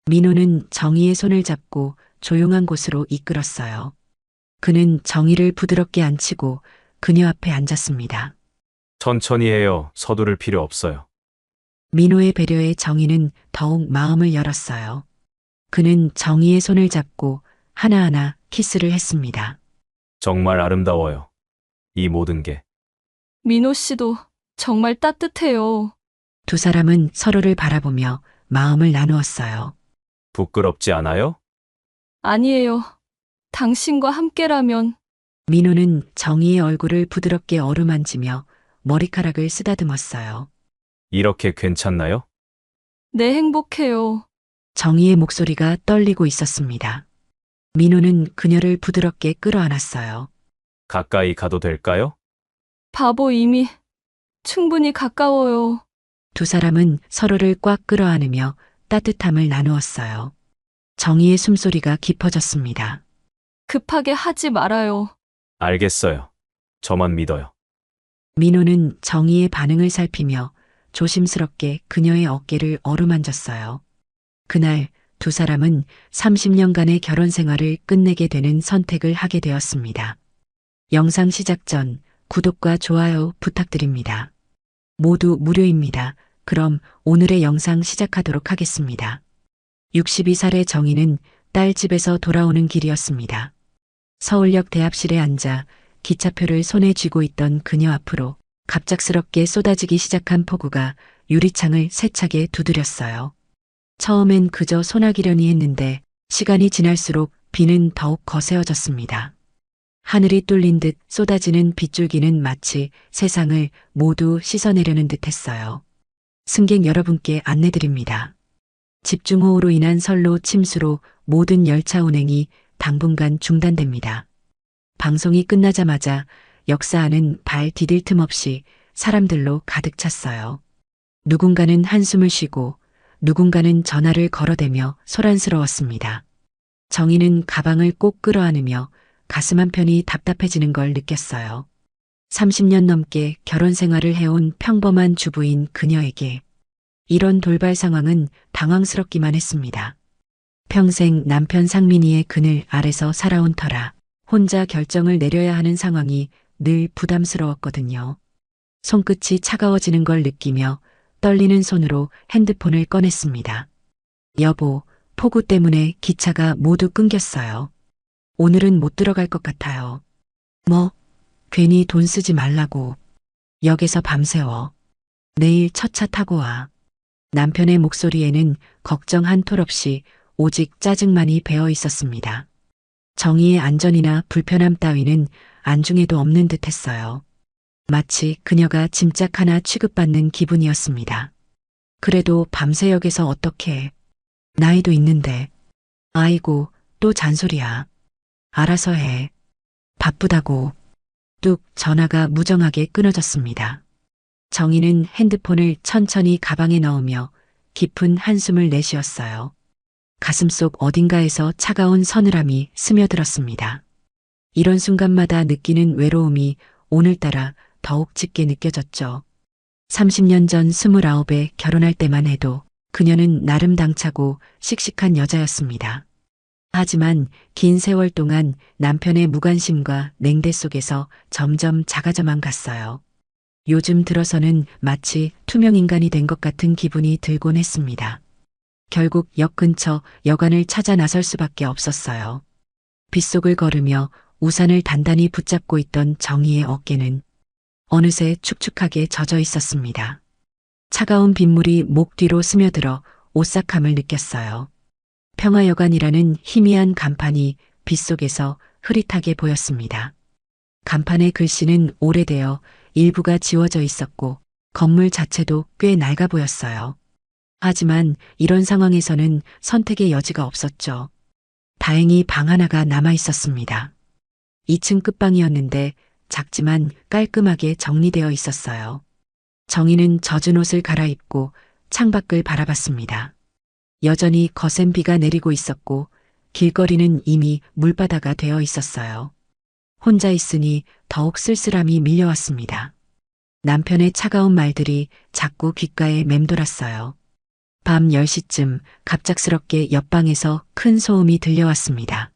민호는 정희의 손을 잡고 조용한 곳으로 이끌었어요. 그는 정희를 부드럽게 앉히고 그녀 앞에 앉았습니다. 천천히 해요. 서두를 필요 없어요. 민호의 배려에 정희는 더욱 마음을 열었어요. 그는 정희의 손을 잡고 하나하나 키스를 했습니다. 정말 아름다워요. 이 모든 게. 민호 씨도 정말 따뜻해요. 두 사람은 서로를 바라보며 마음을 나누었어요. 부끄럽지 않아요? 아니에요. 당신과 함께라면. 민호는 정희의 얼굴을 부드럽게 어루만지며 머리카락을 쓰다듬었어요. 이렇게 괜찮나요? 네, 행복해요. 정희의 목소리가 떨리고 있었습니다. 민호는 그녀를 부드럽게 끌어안았어요. 가까이 가도 될까요? 바보 이미 충분히 가까워요. 두 사람은 서로를 꽉 끌어안으며 따뜻함을 나누었어요. 정희의 숨소리가 깊어졌습니다. 급하게 하지 말아요. 알겠어요. 저만 믿어요. 민호는 정희의 반응을 살피며 조심스럽게 그녀의 어깨를 어루만졌어요. 그날 두 사람은 30년간의 결혼 생활을 끝내게 되는 선택을 하게 되었습니다. 영상 시작 전 구독과 좋아요 부탁드립니다. 모두 무료입니다. 그럼 오늘의 영상 시작하도록 하겠습니다. 62살의 정희는 딸 집에서 돌아오는 길이었습니다. 서울역 대합실에 앉아 기차표를 손에 쥐고 있던 그녀 앞으로 갑작스럽게 쏟아지기 시작한 폭우가 유리창을 세차게 두드렸어요. 처음엔 그저 소나기려니 했는데 시간이 지날수록 비는 더욱 거세어졌습니다. 하늘이 뚫린 듯 쏟아지는 빗줄기는 마치 세상을 모두 씻어내려는 듯 했어요. 승객 여러분께 안내드립니다. 집중호우로 인한 선로 침수로 모든 열차 운행이 당분간 중단됩니다. 방송이 끝나자마자 역사 안은 발 디딜 틈 없이 사람들로 가득 찼어요. 누군가는 한숨을 쉬고 누군가는 전화를 걸어대며 소란스러웠습니다. 정희는 가방을 꼭 끌어안으며 가슴 한편이 답답해지는 걸 느꼈어요. 30년 넘게 결혼 생활을 해온 평범한 주부인 그녀에게 이런 돌발 상황은 당황스럽기만 했습니다. 평생 남편 상민이의 그늘 아래서 살아온 터라 혼자 결정을 내려야 하는 상황이 늘 부담스러웠거든요. 손끝이 차가워지는 걸 느끼며 떨리는 손으로 핸드폰을 꺼냈습니다. 여보, 폭우 때문에 기차가 모두 끊겼어요. 오늘은 못 들어갈 것 같아요. 뭐, 괜히 돈 쓰지 말라고. 역에서 밤새워. 내일 첫 차 타고 와. 남편의 목소리에는 걱정 한 톨 없이 오직 짜증만이 배어 있었습니다. 정희의 안전이나 불편함 따위는 안중에도 없는 듯 했어요. 마치 그녀가 짐짝 하나 취급받는 기분이었습니다. 그래도 밤새 역에서 어떻게 해. 나이도 있는데. 아이고, 또 잔소리야. 알아서 해. 바쁘다고. 뚝 전화가 무정하게 끊어졌습니다. 정희는 핸드폰을 천천히 가방에 넣으며 깊은 한숨을 내쉬었어요. 가슴속 어딘가에서 차가운 서늘함이 스며들었습니다. 이런 순간마다 느끼는 외로움이 오늘따라 더욱 짙게 느껴졌죠. 30년 전 29에 결혼할 때만 해도 그녀는 나름 당차고 씩씩한 여자였습니다. 하지만 긴 세월 동안 남편의 무관심과 냉대 속에서 점점 작아져만 갔어요. 요즘 들어서는 마치 투명 인간이 된 것 같은 기분이 들곤 했습니다. 결국 역 근처 여관을 찾아 나설 수밖에 없었어요. 빗속을 걸으며 우산을 단단히 붙잡고 있던 정희의 어깨는 어느새 축축하게 젖어 있었습니다. 차가운 빗물이 목 뒤로 스며들어 오싹함을 느꼈어요. 평화여관이라는 희미한 간판이 빗속에서 흐릿하게 보였습니다. 간판의 글씨는 오래되어 일부가 지워져 있었고 건물 자체도 꽤 낡아 보였어요. 하지만 이런 상황에서는 선택의 여지가 없었죠. 다행히 방 하나가 남아 있었습니다. 2층 끝방이었는데 작지만 깔끔하게 정리되어 있었어요. 정희는 젖은 옷을 갈아입고 창밖을 바라봤습니다. 여전히 거센 비가 내리고 있었고 길거리는 이미 물바다가 되어 있었어요. 혼자 있으니 더욱 쓸쓸함이 밀려왔습니다. 남편의 차가운 말들이 자꾸 귓가에 맴돌았어요. 밤 10시쯤 갑작스럽게 옆방에서 큰 소음이 들려왔습니다.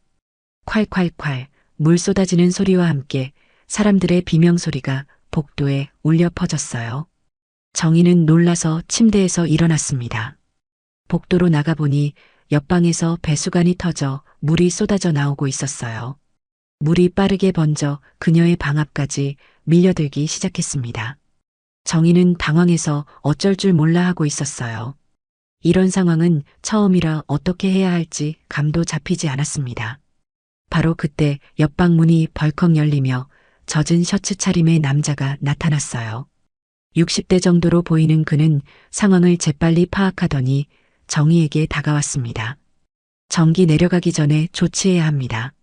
콸콸콸 물 쏟아지는 소리와 함께 사람들의 비명소리가 복도에 울려 퍼졌어요. 정희는 놀라서 침대에서 일어났습니다. 복도로 나가보니 옆방에서 배수관이 터져 물이 쏟아져 나오고 있었어요. 물이 빠르게 번져 그녀의 방 앞까지 밀려들기 시작했습니다. 정희는 당황해서 어쩔 줄 몰라 하고 있었어요. 이런 상황은 처음이라 어떻게 해야 할지 감도 잡히지 않았습니다. 바로 그때 옆방 문이 벌컥 열리며 젖은 셔츠 차림의 남자가 나타났어요. 60대 정도로 보이는 그는 상황을 재빨리 파악하더니 정희에게 다가왔습니다. 전기 내려가기 전에 조치해야 합니다.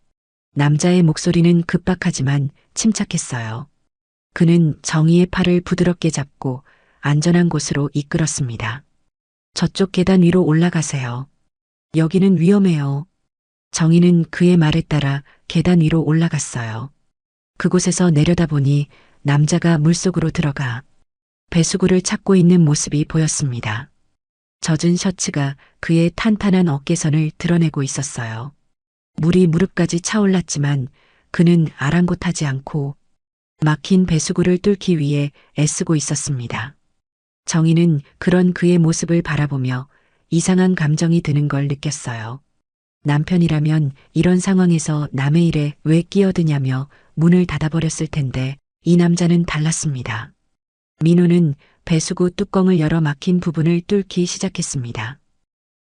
남자의 목소리는 급박하지만 침착했어요. 그는 정희의 팔을 부드럽게 잡고 안전한 곳으로 이끌었습니다. 저쪽 계단 위로 올라가세요. 여기는 위험해요. 정희는 그의 말에 따라 계단 위로 올라갔어요. 그곳에서 내려다보니 남자가 물속으로 들어가 배수구를 찾고 있는 모습이 보였습니다. 젖은 셔츠가 그의 탄탄한 어깨선을 드러내고 있었어요. 물이 무릎까지 차올랐지만 그는 아랑곳하지 않고 막힌 배수구를 뚫기 위해 애쓰고 있었습니다. 정희는 그런 그의 모습을 바라보며 이상한 감정이 드는 걸 느꼈어요. 남편이라면 이런 상황에서 남의 일에 왜 끼어드냐며 문을 닫아버렸을 텐데 이 남자는 달랐습니다. 민호는 배수구 뚜껑을 열어 막힌 부분을 뚫기 시작했습니다.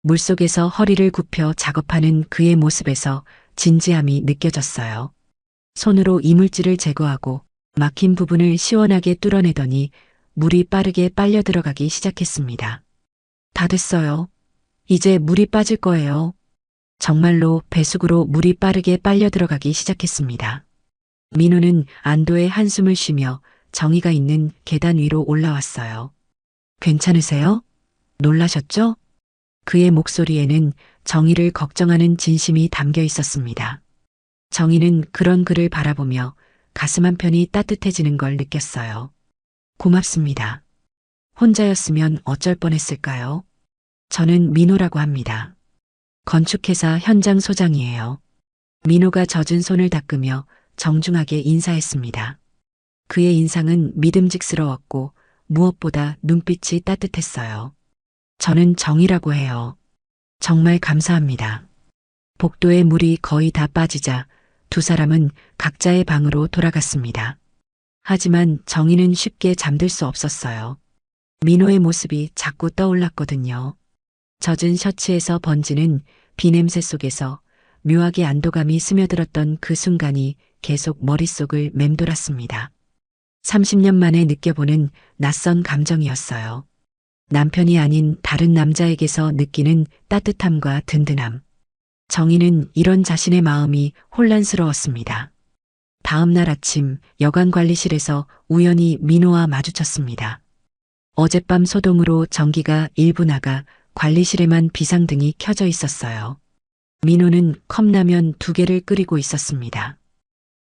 물속에서 허리를 굽혀 작업하는 그의 모습에서 진지함이 느껴졌어요. 손으로 이물질을 제거하고 막힌 부분을 시원하게 뚫어내더니 물이 빠르게 빨려 들어가기 시작했습니다. 다 됐어요. 이제 물이 빠질 거예요. 정말로 배수구로 물이 빠르게 빨려 들어가기 시작했습니다. 민호는 안도의 한숨을 쉬며 정희가 있는 계단 위로 올라왔어요. 괜찮으세요? 놀라셨죠? 그의 목소리에는 정희를 걱정하는 진심이 담겨 있었습니다. 정희는 그런 그를 바라보며 가슴 한편이 따뜻해지는 걸 느꼈어요. 고맙습니다. 혼자였으면 어쩔 뻔했을까요? 저는 민호라고 합니다. 건축회사 현장 소장이에요. 민호가 젖은 손을 닦으며 정중하게 인사했습니다. 그의 인상은 믿음직스러웠고 무엇보다 눈빛이 따뜻했어요. 저는 정이라고 해요. 정말 감사합니다. 복도에 물이 거의 다 빠지자 두 사람은 각자의 방으로 돌아갔습니다. 하지만 정희는 쉽게 잠들 수 없었어요. 민호의 모습이 자꾸 떠올랐거든요. 젖은 셔츠에서 번지는 비냄새 속에서 묘하게 안도감이 스며들었던 그 순간이 계속 머릿속을 맴돌았습니다. 30년 만에 느껴보는 낯선 감정이었어요. 남편이 아닌 다른 남자에게서 느끼는 따뜻함과 든든함. 정희는 이런 자신의 마음이 혼란스러웠습니다. 다음 날 아침 여관 관리실에서 우연히 민호와 마주쳤습니다. 어젯밤 소동으로 전기가 일부 나가 관리실에만 비상등이 켜져 있었어요. 민호는 컵라면 2개를 끓이고 있었습니다.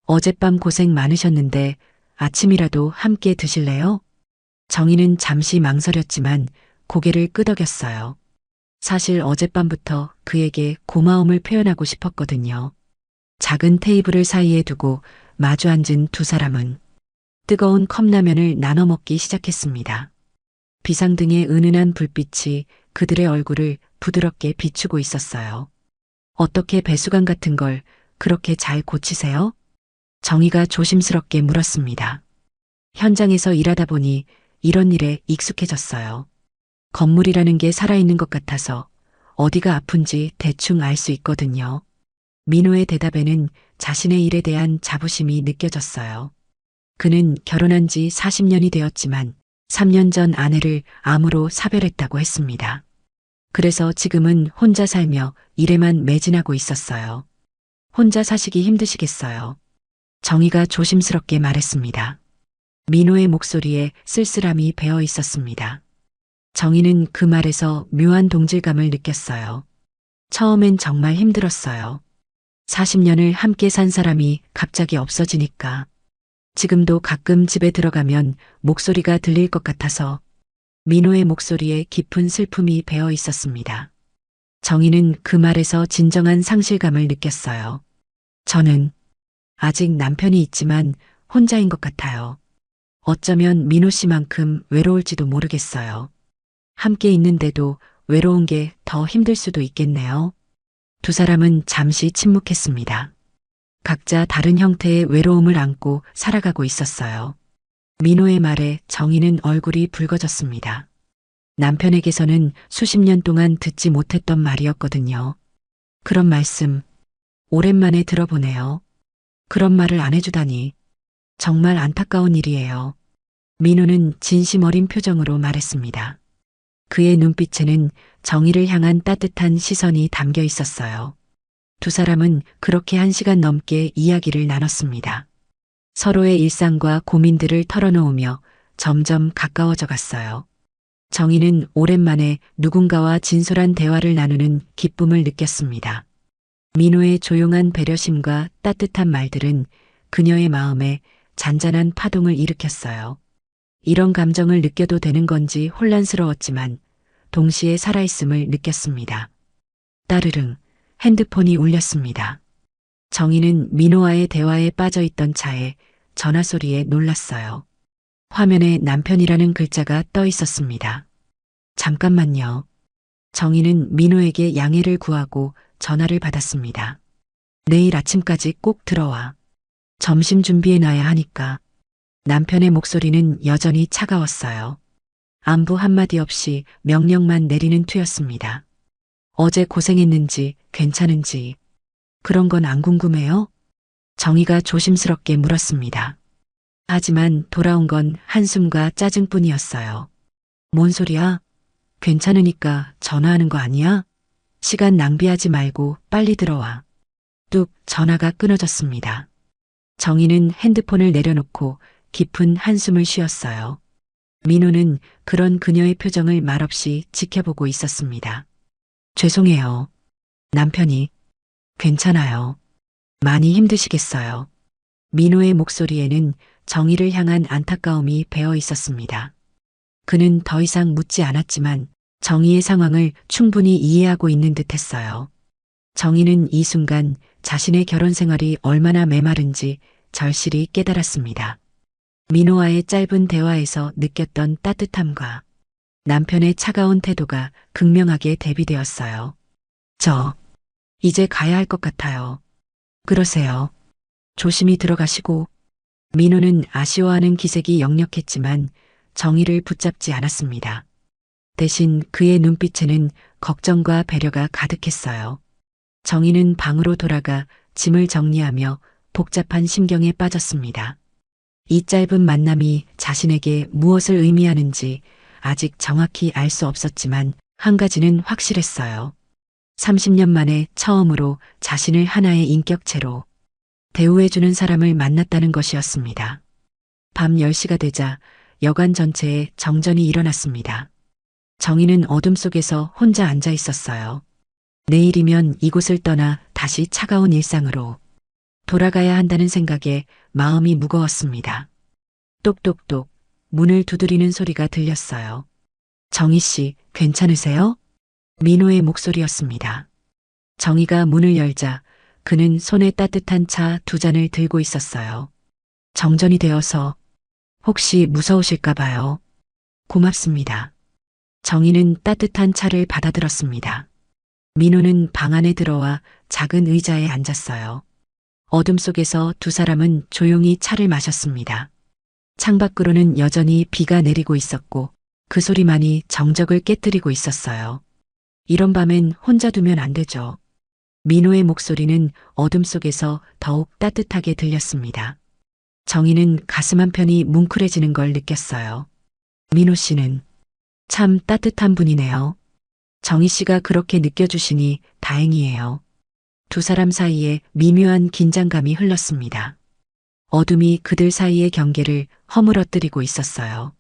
어젯밤 고생 많으셨는데 아침이라도 함께 드실래요? 정희는 잠시 망설였지만 고개를 끄덕였어요. 사실 어젯밤부터 그에게 고마움을 표현하고 싶었거든요. 작은 테이블을 사이에 두고 마주 앉은 두 사람은 뜨거운 컵라면을 나눠 먹기 시작했습니다. 비상등의 은은한 불빛이 그들의 얼굴을 부드럽게 비추고 있었어요. 어떻게 배수관 같은 걸 그렇게 잘 고치세요? 정희가 조심스럽게 물었습니다. 현장에서 일하다 보니 이런 일에 익숙해졌어요. 건물이라는 게 살아있는 것 같아서 어디가 아픈지 대충 알 수 있거든요. 민호의 대답에는 자신의 일에 대한 자부심이 느껴졌어요. 그는 결혼한 지 40년이 되었지만 3년 전 아내를 암으로 사별했다고 했습니다. 그래서 지금은 혼자 살며 일에만 매진하고 있었어요. 혼자 사시기 힘드시겠어요. 정희가 조심스럽게 말했습니다. 민호의 목소리에 쓸쓸함이 배어 있었습니다. 정희는 그 말에서 묘한 동질감을 느꼈어요. 처음엔 정말 힘들었어요. 40년을 함께 산 사람이 갑자기 없어지니까. 지금도 가끔 집에 들어가면 목소리가 들릴 것 같아서 민호의 목소리에 깊은 슬픔이 배어 있었습니다. 정희는 그 말에서 진정한 상실감을 느꼈어요. 저는 아직 남편이 있지만 혼자인 것 같아요. 어쩌면 민호 씨만큼 외로울지도 모르겠어요. 함께 있는데도 외로운 게 더 힘들 수도 있겠네요. 두 사람은 잠시 침묵했습니다. 각자 다른 형태의 외로움을 안고 살아가고 있었어요. 민호의 말에 정희는 얼굴이 붉어졌습니다. 남편에게서는 수십 년 동안 듣지 못했던 말이었거든요. 그런 말씀, 오랜만에 들어보네요. 그런 말을 안 해주다니. 정말 안타까운 일이에요. 민호는 진심 어린 표정으로 말했습니다. 그의 눈빛에는 정희를 향한 따뜻한 시선이 담겨 있었어요. 두 사람은 그렇게 1시간 넘게 이야기를 나눴습니다. 서로의 일상과 고민들을 털어놓으며 점점 가까워져 갔어요. 정희는 오랜만에 누군가와 진솔한 대화를 나누는 기쁨을 느꼈습니다. 민호의 조용한 배려심과 따뜻한 말들은 그녀의 마음에 잔잔한 파동을 일으켰어요. 이런 감정을 느껴도 되는 건지 혼란스러웠지만 동시에 살아있음을 느꼈습니다. 따르릉 핸드폰이 울렸습니다. 정희는 민호와의 대화에 빠져있던 차에 전화 소리에 놀랐어요. 화면에 남편이라는 글자가 떠 있었습니다. 잠깐만요. 정희는 민호에게 양해를 구하고 전화를 받았습니다. 내일 아침까지 꼭 들어와. 점심 준비해놔야 하니까. 남편의 목소리는 여전히 차가웠어요. 안부 한마디 없이 명령만 내리는 투였습니다. 어제 고생했는지 괜찮은지 그런 건 안 궁금해요? 정희가 조심스럽게 물었습니다. 하지만 돌아온 건 한숨과 짜증뿐이었어요. 뭔 소리야? 괜찮으니까 전화하는 거 아니야? 시간 낭비하지 말고 빨리 들어와. 뚝 전화가 끊어졌습니다. 정희는 핸드폰을 내려놓고 깊은 한숨을 쉬었어요. 민호는 그런 그녀의 표정을 말없이 지켜보고 있었습니다. 죄송해요. 남편이. 괜찮아요. 많이 힘드시겠어요. 민호의 목소리에는 정희를 향한 안타까움이 배어 있었습니다. 그는 더 이상 묻지 않았지만 정희의 상황을 충분히 이해하고 있는 듯 했어요. 정희는 이 순간 자신의 결혼 생활이 얼마나 메마른지 절실히 깨달았습니다. 민호와의 짧은 대화에서 느꼈던 따뜻함과 남편의 차가운 태도가 극명하게 대비되었어요. 이제 가야 할 것 같아요. 그러세요. 조심히 들어가시고. 민호는 아쉬워하는 기색이 역력했지만 정희를 붙잡지 않았습니다. 대신 그의 눈빛에는 걱정과 배려가 가득했어요. 정희는 방으로 돌아가 짐을 정리하며 복잡한 심경에 빠졌습니다. 이 짧은 만남이 자신에게 무엇을 의미하는지 아직 정확히 알 수 없었지만 한 가지는 확실했어요. 30년 만에 처음으로 자신을 하나의 인격체로 대우해주는 사람을 만났다는 것이었습니다. 밤 10시가 되자 여관 전체에 정전이 일어났습니다. 정희는 어둠 속에서 혼자 앉아 있었어요. 내일이면 이곳을 떠나 다시 차가운 일상으로 돌아가야 한다는 생각에 마음이 무거웠습니다. 똑똑똑 문을 두드리는 소리가 들렸어요. 정희 씨, 괜찮으세요? 민호의 목소리였습니다. 정희가 문을 열자 그는 손에 따뜻한 차 2잔을 들고 있었어요. 정전이 되어서 혹시 무서우실까 봐요. 고맙습니다. 정희는 따뜻한 차를 받아들었습니다. 민호는 방 안에 들어와 작은 의자에 앉았어요. 어둠 속에서 두 사람은 조용히 차를 마셨습니다. 창밖으로는 여전히 비가 내리고 있었고 그 소리만이 정적을 깨뜨리고 있었어요. 이런 밤엔 혼자 두면 안 되죠. 민호의 목소리는 어둠 속에서 더욱 따뜻하게 들렸습니다. 정희는 가슴 한편이 뭉클해지는 걸 느꼈어요. 민호 씨는 참 따뜻한 분이네요. 정희 씨가 그렇게 느껴주시니 다행이에요. 두 사람 사이에 미묘한 긴장감이 흘렀습니다. 어둠이 그들 사이의 경계를 허물어뜨리고 있었어요.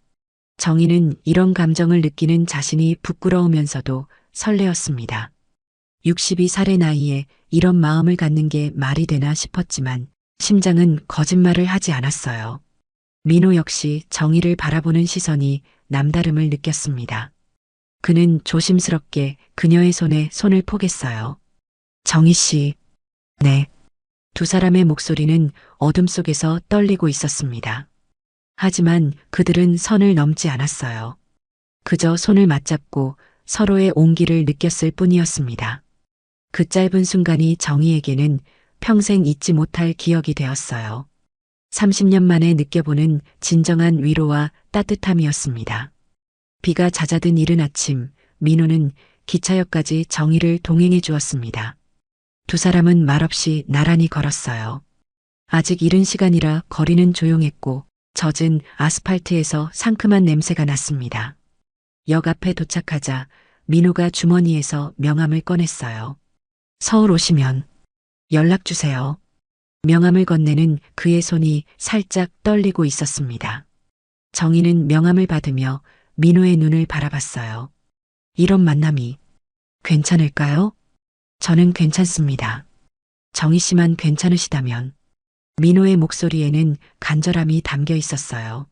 정희는 이런 감정을 느끼는 자신이 부끄러우면서도 설레었습니다. 62살의 나이에 이런 마음을 갖는 게 말이 되나 싶었지만 심장은 거짓말을 하지 않았어요. 민호 역시 정희를 바라보는 시선이 남다름을 느꼈습니다. 그는 조심스럽게 그녀의 손에 손을 포겠어요. 정희 씨. 네. 두 사람의 목소리는 어둠 속에서 떨리고 있었습니다. 하지만 그들은 선을 넘지 않았어요. 그저 손을 맞잡고 서로의 온기를 느꼈을 뿐이었습니다. 그 짧은 순간이 정희에게는 평생 잊지 못할 기억이 되었어요. 30년 만에 느껴보는 진정한 위로와 따뜻함이었습니다. 비가 잦아든 이른 아침, 민호는 기차역까지 정희를 동행해 주었습니다. 두 사람은 말없이 나란히 걸었어요. 아직 이른 시간이라 거리는 조용했고 젖은 아스팔트에서 상큼한 냄새가 났습니다. 역 앞에 도착하자 민호가 주머니에서 명함을 꺼냈어요. 서울 오시면 연락 주세요. 명함을 건네는 그의 손이 살짝 떨리고 있었습니다. 정희는 명함을 받으며 민호의 눈을 바라봤어요. 이런 만남이 괜찮을까요? 저는 괜찮습니다. 정희 씨만 괜찮으시다면. 민호의 목소리에는 간절함이 담겨 있었어요.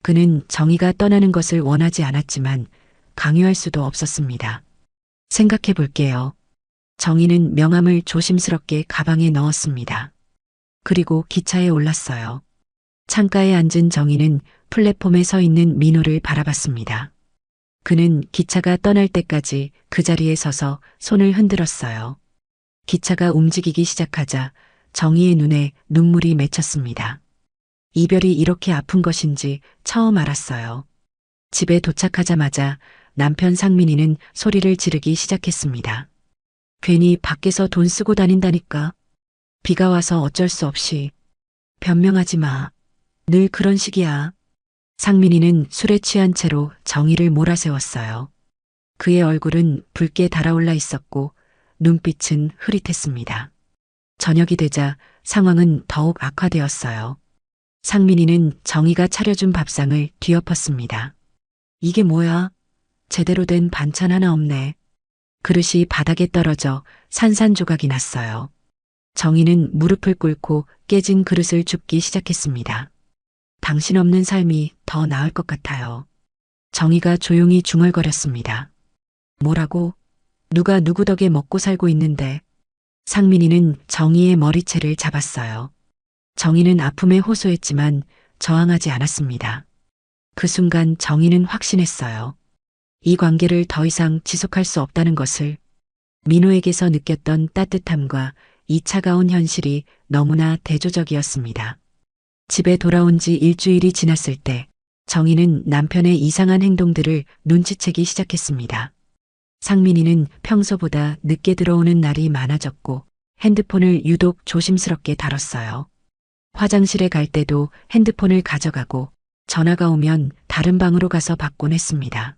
그는 정희가 떠나는 것을 원하지 않았지만 강요할 수도 없었습니다. 생각해 볼게요. 정희는 명함을 조심스럽게 가방에 넣었습니다. 그리고 기차에 올랐어요. 창가에 앉은 정희는 플랫폼에 서 있는 민호를 바라봤습니다. 그는 기차가 떠날 때까지 그 자리에 서서 손을 흔들었어요. 기차가 움직이기 시작하자 정희의 눈에 눈물이 맺혔습니다. 이별이 이렇게 아픈 것인지 처음 알았어요. 집에 도착하자마자 남편 상민이는 소리를 지르기 시작했습니다. 괜히 밖에서 돈 쓰고 다닌다니까. 비가 와서 어쩔 수 없이. 변명하지 마. 늘 그런 식이야. 상민이는 술에 취한 채로 정희를 몰아세웠어요. 그의 얼굴은 붉게 달아올라 있었고 눈빛은 흐릿했습니다. 저녁이 되자 상황은 더욱 악화되었어요. 상민이는 정희가 차려준 밥상을 뒤엎었습니다. 이게 뭐야? 제대로 된 반찬 하나 없네. 그릇이 바닥에 떨어져 산산조각이 났어요. 정희는 무릎을 꿇고 깨진 그릇을 줍기 시작했습니다. 당신 없는 삶이 더 나을 것 같아요. 정희가 조용히 중얼거렸습니다. 뭐라고? 누가 누구 덕에 먹고 살고 있는데. 상민이는 정희의 머리채를 잡았어요. 정희는 아픔에 호소했지만 저항하지 않았습니다. 그 순간 정희는 확신했어요. 이 관계를 더 이상 지속할 수 없다는 것을. 민호에게서 느꼈던 따뜻함과 이 차가운 현실이 너무나 대조적이었습니다. 집에 돌아온 지 일주일이 지났을 때 정희는 남편의 이상한 행동들을 눈치채기 시작했습니다. 상민이는 평소보다 늦게 들어오는 날이 많아졌고 핸드폰을 유독 조심스럽게 다뤘어요. 화장실에 갈 때도 핸드폰을 가져가고 전화가 오면 다른 방으로 가서 받곤 했습니다.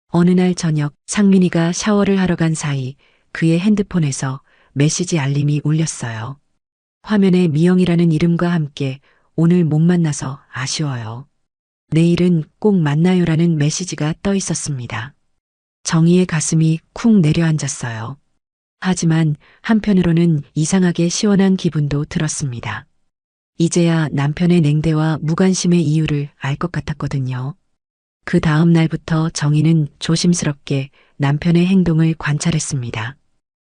어느 날 저녁 상민이가 샤워를 하러 간 사이 그의 핸드폰에서 메시지 알림이 울렸어요. 화면에 미영이라는 이름과 함께 오늘 못 만나서 아쉬워요. 내일은 꼭 만나요라는 메시지가 떠 있었습니다. 정희의 가슴이 쿵 내려앉았어요. 하지만 한편으로는 이상하게 시원한 기분도 들었습니다. 이제야 남편의 냉대와 무관심의 이유를 알 것 같았거든요. 그 다음 날부터 정희는 조심스럽게 남편의 행동을 관찰했습니다.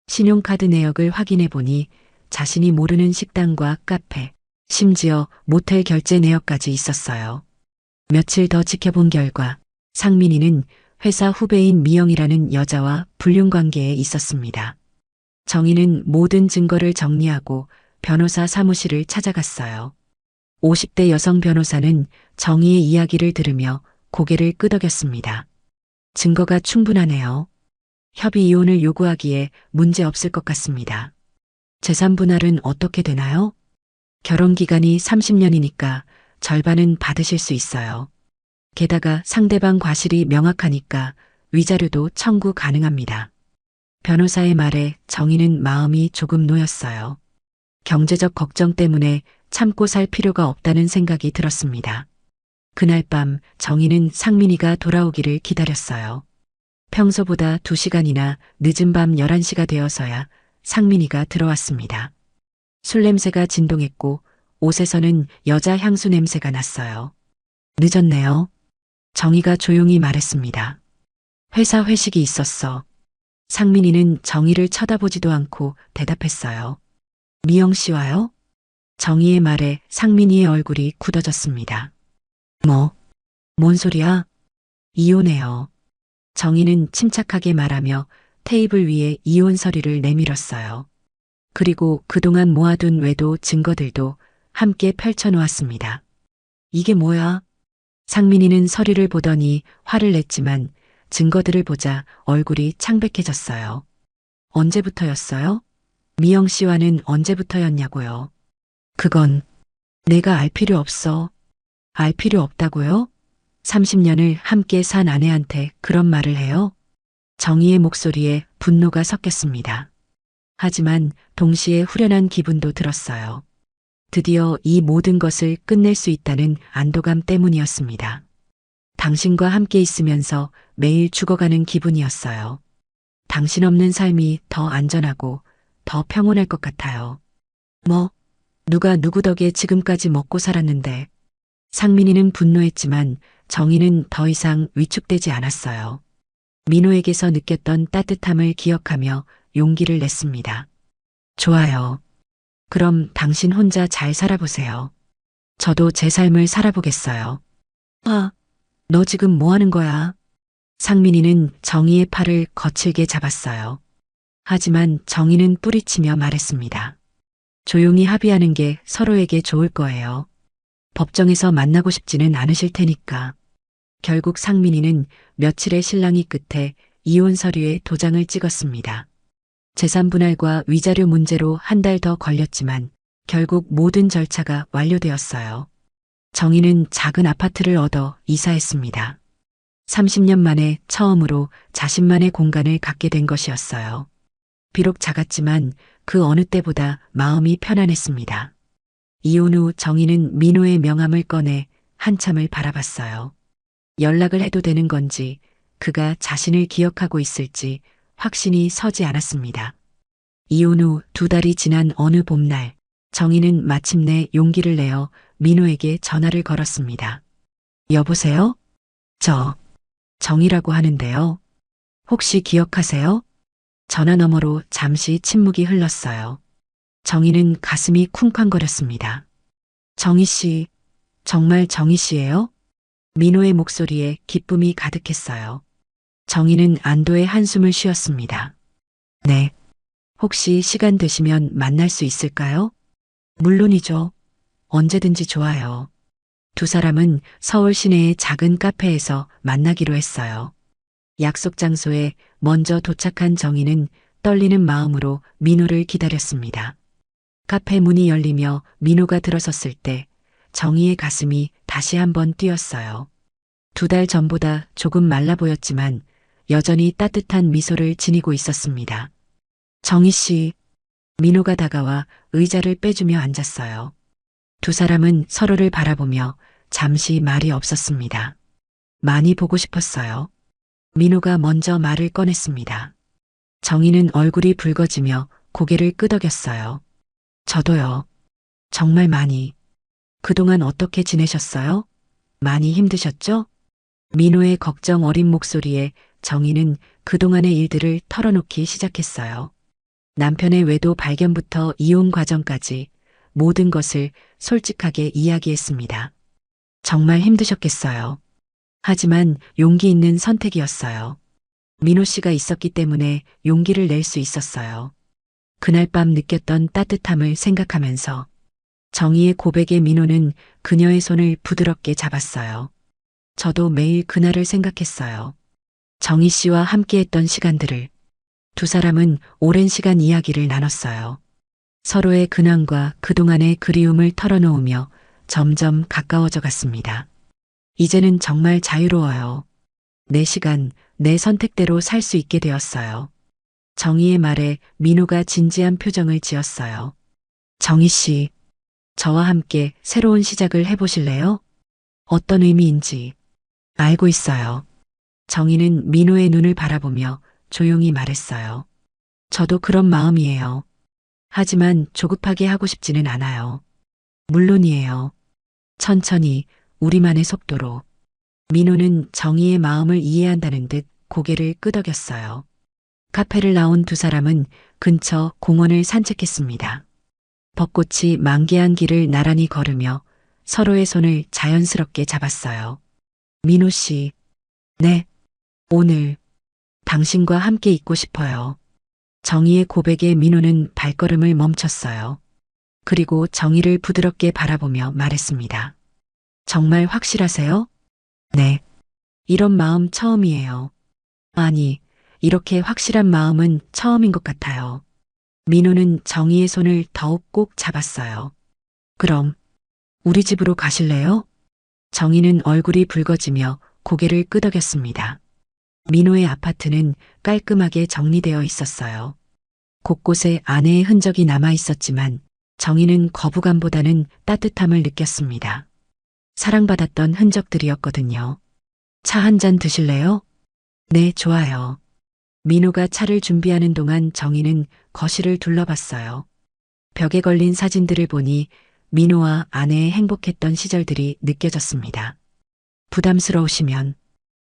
신용카드 내역을 확인해 보니 자신이 모르는 식당과 카페, 심지어 모텔 결제 내역까지 있었어요. 며칠 더 지켜본 결과 상민이는 회사 후배인 미영이라는 여자와 불륜 관계에 있었습니다. 정희는 모든 증거를 정리하고 변호사 사무실을 찾아갔어요. 50대 여성 변호사는 정희의 이야기를 들으며 고개를 끄덕였습니다. 증거가 충분하네요. 협의 이혼을 요구하기에 문제 없을 것 같습니다. 재산 분할은 어떻게 되나요? 결혼 기간이 30년이니까 절반은 받으실 수 있어요. 게다가 상대방 과실이 명확하니까 위자료도 청구 가능합니다. 변호사의 말에 정희는 마음이 조금 놓였어요. 경제적 걱정 때문에 참고 살 필요가 없다는 생각이 들었습니다. 그날 밤 정희는 상민이가 돌아오기를 기다렸어요. 평소보다 2시간이나 늦은 밤 11시가 되어서야 상민이가 들어왔습니다. 술 냄새가 진동했고 옷에서는 여자 향수 냄새가 났어요. 늦었네요. 정희가 조용히 말했습니다. 회사 회식이 있었어. 상민이는 정희를 쳐다보지도 않고 대답했어요. 미영 씨와요? 정희의 말에 상민이의 얼굴이 굳어졌습니다. 뭔 소리야? 이혼해요. 정희는 침착하게 말하며 테이블 위에 이혼 서류를 내밀었어요. 그리고 그동안 모아둔 외도 증거들도 함께 펼쳐놓았습니다. 이게 뭐야? 상민이는 서류를 보더니 화를 냈지만 증거들을 보자 얼굴이 창백해졌어요. 언제부터였어요? 미영 씨와는 언제부터였냐고요? 그건 내가 알 필요 없어. 알 필요 없다고요? 30년을 함께 산 아내한테 그런 말을 해요? 정희의 목소리에 분노가 섞였습니다. 하지만 동시에 후련한 기분도 들었어요. 드디어 이 모든 것을 끝낼 수 있다는 안도감 때문이었습니다. 당신과 함께 있으면서 매일 죽어가는 기분이었어요. 당신 없는 삶이 더 안전하고 더 평온할 것 같아요. 누가 누구 덕에 지금까지 먹고 살았는데. 상민이는 분노했지만 정희는 더 이상 위축되지 않았어요. 민호에게서 느꼈던 따뜻함을 기억하며 용기를 냈습니다. 좋아요. 그럼 당신 혼자 잘 살아보세요. 저도 제 삶을 살아보겠어요. 너 지금 뭐 하는 거야? 상민이는 정희의 팔을 거칠게 잡았어요. 하지만 정희는 뿌리치며 말했습니다. 조용히 합의하는 게 서로에게 좋을 거예요. 법정에서 만나고 싶지는 않으실 테니까. 결국 상민이는 며칠의 실랑이 끝에 이혼 서류에 도장을 찍었습니다. 재산 분할과 위자료 문제로 한 달 더 걸렸지만 결국 모든 절차가 완료되었어요. 정희는 작은 아파트를 얻어 이사했습니다. 30년 만에 처음으로 자신만의 공간을 갖게 된 것이었어요. 비록 작았지만 그 어느 때보다 마음이 편안했습니다. 이혼 후 정희는 민호의 명함을 꺼내 한참을 바라봤어요. 연락을 해도 되는 건지, 그가 자신을 기억하고 있을지 확신이 서지 않았습니다. 이혼 후 2달이 지난 어느 봄날, 정희는 마침내 용기를 내어 민호에게 전화를 걸었습니다. 여보세요? 저 정희라고 하는데요. 혹시 기억하세요? 전화 너머로 잠시 침묵이 흘렀어요. 정희는 가슴이 쿵쾅거렸습니다. 정희 씨, 정말 정희 씨예요? 민호의 목소리에 기쁨이 가득했어요. 정희는 안도의 한숨을 쉬었습니다. 네. 혹시 시간 되시면 만날 수 있을까요? 물론이죠. 언제든지 좋아요. 두 사람은 서울 시내의 작은 카페에서 만나기로 했어요. 약속 장소에 먼저 도착한 정희는 떨리는 마음으로 민호를 기다렸습니다. 카페 문이 열리며 민호가 들어섰을 때 정희의 가슴이 다시 한번 뛰었어요. 2달 전보다 조금 말라 보였지만 여전히 따뜻한 미소를 지니고 있었습니다. 정희 씨, 민호가 다가와 의자를 빼주며 앉았어요. 두 사람은 서로를 바라보며 잠시 말이 없었습니다. 많이 보고 싶었어요. 민호가 먼저 말을 꺼냈습니다. 정희는 얼굴이 붉어지며 고개를 끄덕였어요. 저도요. 정말 많이. 그동안 어떻게 지내셨어요? 많이 힘드셨죠? 민호의 걱정 어린 목소리에 정희는 그동안의 일들을 털어놓기 시작했어요. 남편의 외도 발견부터 이혼 과정까지 모든 것을 솔직하게 이야기했습니다. 정말 힘드셨겠어요. 하지만 용기 있는 선택이었어요. 민호 씨가 있었기 때문에 용기를 낼 수 있었어요. 그날 밤 느꼈던 따뜻함을 생각하면서 정희의 고백에 민호는 그녀의 손을 부드럽게 잡았어요. 저도 매일 그날을 생각했어요. 정희 씨와 함께했던 시간들을. 두 사람은 오랜 시간 이야기를 나눴어요. 서로의 근황과 그동안의 그리움을 털어놓으며 점점 가까워져 갔습니다. 이제는 정말 자유로워요. 내 시간, 내 선택대로 살 수 있게 되었어요. 정희의 말에 민호가 진지한 표정을 지었어요. 정희 씨, 저와 함께 새로운 시작을 해보실래요? 어떤 의미인지 알고 있어요. 정희는 민호의 눈을 바라보며 조용히 말했어요. 저도 그런 마음이에요. 하지만 조급하게 하고 싶지는 않아요. 물론이에요. 천천히 우리만의 속도로. 민호는 정희의 마음을 이해한다는 듯 고개를 끄덕였어요. 카페를 나온 두 사람은 근처 공원을 산책했습니다. 벚꽃이 만개한 길을 나란히 걸으며 서로의 손을 자연스럽게 잡았어요. 민호 씨, 네, 오늘 당신과 함께 있고 싶어요. 정희의 고백에 민호는 발걸음을 멈췄어요. 그리고 정희를 부드럽게 바라보며 말했습니다. 정말 확실하세요? 네. 이런 마음 처음이에요. 아니, 이렇게 확실한 마음은 처음인 것 같아요. 민호는 정희의 손을 더욱 꼭 잡았어요. 그럼, 우리 집으로 가실래요? 정희는 얼굴이 붉어지며 고개를 끄덕였습니다. 민호의 아파트는 깔끔하게 정리되어 있었어요. 곳곳에 아내의 흔적이 남아 있었지만 정희는 거부감보다는 따뜻함을 느꼈습니다. 사랑받았던 흔적들이었거든요. 차 한 잔 드실래요? 네, 좋아요. 민호가 차를 준비하는 동안 정희는 거실을 둘러봤어요. 벽에 걸린 사진들을 보니 민호와 아내의 행복했던 시절들이 느껴졌습니다. 부담스러우시면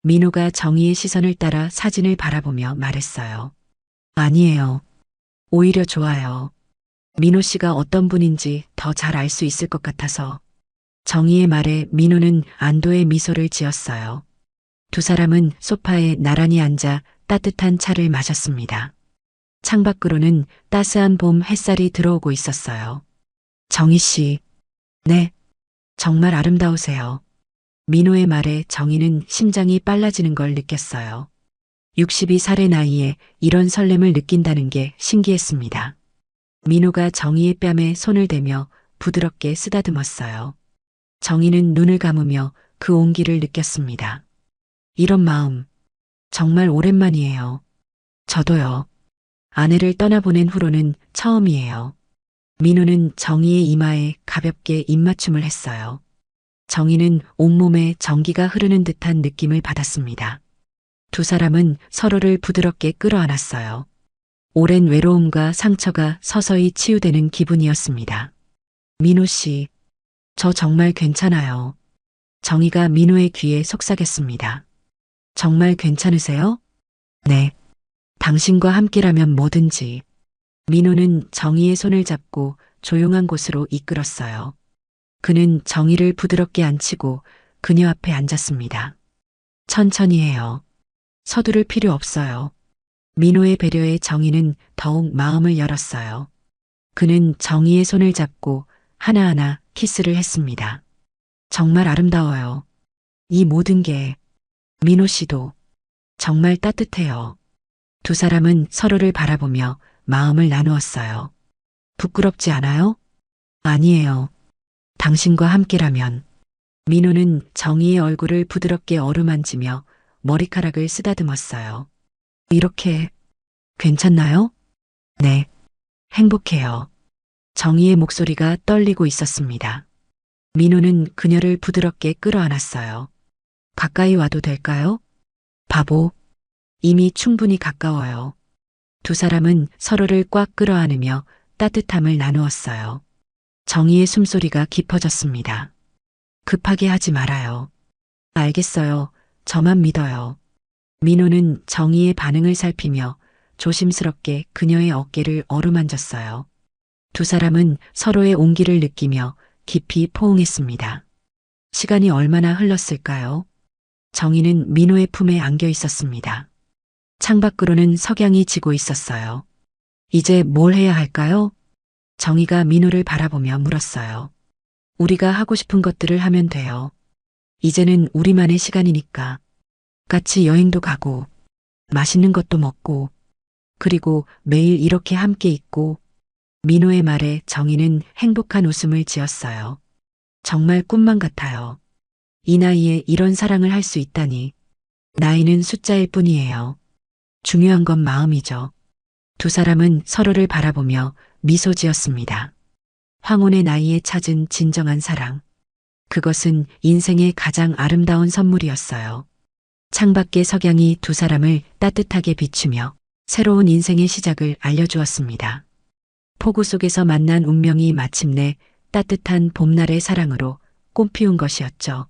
민호가 정희의 시선을 따라 사진을 바라보며 말했어요. 아니에요. 오히려 좋아요. 민호 씨가 어떤 분인지 더 잘 알 수 있을 것 같아서. 정희의 말에 민호는 안도의 미소를 지었어요. 두 사람은 소파에 나란히 앉아 따뜻한 차를 마셨습니다. 창밖으로는 따스한 봄 햇살이 들어오고 있었어요. 정희 씨, 네, 정말 아름다우세요. 민호의 말에 정희는 심장이 빨라지는 걸 느꼈어요. 62살의 나이에 이런 설렘을 느낀다는 게 신기했습니다. 민호가 정희의 뺨에 손을 대며 부드럽게 쓰다듬었어요. 정희는 눈을 감으며 그 온기를 느꼈습니다. 이런 마음, 정말 오랜만이에요. 저도요. 아내를 떠나보낸 후로는 처음이에요. 민호는 정희의 이마에 가볍게 입맞춤을 했어요. 정희는 온몸에 전기가 흐르는 듯한 느낌을 받았습니다. 두 사람은 서로를 부드럽게 끌어안았어요. 오랜 외로움과 상처가 서서히 치유되는 기분이었습니다. 민호 씨, 저 정말 괜찮아요. 정희가 민호의 귀에 속삭였습니다. 정말 괜찮으세요? 네. 당신과 함께라면 뭐든지. 민호는 정희의 손을 잡고 조용한 곳으로 이끌었어요. 그는 정희를 부드럽게 앉히고 그녀 앞에 앉았습니다. 천천히 해요. 서두를 필요 없어요. 민호의 배려에 정희는 더욱 마음을 열었어요. 그는 정희의 손을 잡고 하나하나 키스를 했습니다. 정말 아름다워요. 이 모든 게 민호 씨도 정말 따뜻해요. 두 사람은 서로를 바라보며 마음을 나누었어요. 부끄럽지 않아요? 아니에요. 당신과 함께라면. 민호는 정희의 얼굴을 부드럽게 어루만지며 머리카락을 쓰다듬었어요. 이렇게 괜찮나요? 네. 행복해요. 정희의 목소리가 떨리고 있었습니다. 민호는 그녀를 부드럽게 끌어안았어요. 가까이 와도 될까요? 바보. 이미 충분히 가까워요. 두 사람은 서로를 꽉 끌어안으며 따뜻함을 나누었어요. 정희의 숨소리가 깊어졌습니다. 급하게 하지 말아요. 알겠어요. 저만 믿어요. 민호는 정희의 반응을 살피며 조심스럽게 그녀의 어깨를 어루만졌어요. 두 사람은 서로의 온기를 느끼며 깊이 포옹했습니다. 시간이 얼마나 흘렀을까요? 정희는 민호의 품에 안겨 있었습니다. 창밖으로는 석양이 지고 있었어요. 이제 뭘 해야 할까요? 정희가 민호를 바라보며 물었어요. 우리가 하고 싶은 것들을 하면 돼요. 이제는 우리만의 시간이니까. 같이 여행도 가고, 맛있는 것도 먹고, 그리고 매일 이렇게 함께 있고. 민호의 말에 정희는 행복한 웃음을 지었어요. 정말 꿈만 같아요. 이 나이에 이런 사랑을 할 수 있다니. 나이는 숫자일 뿐이에요. 중요한 건 마음이죠. 두 사람은 서로를 바라보며 미소 지었습니다. 황혼의 나이에 찾은 진정한 사랑. 그것은 인생의 가장 아름다운 선물이었어요. 창밖의 석양이 두 사람을 따뜻하게 비추며 새로운 인생의 시작을 알려주었습니다. 폭우 속에서 만난 운명이 마침내 따뜻한 봄날의 사랑으로 꽃피운 것이었죠.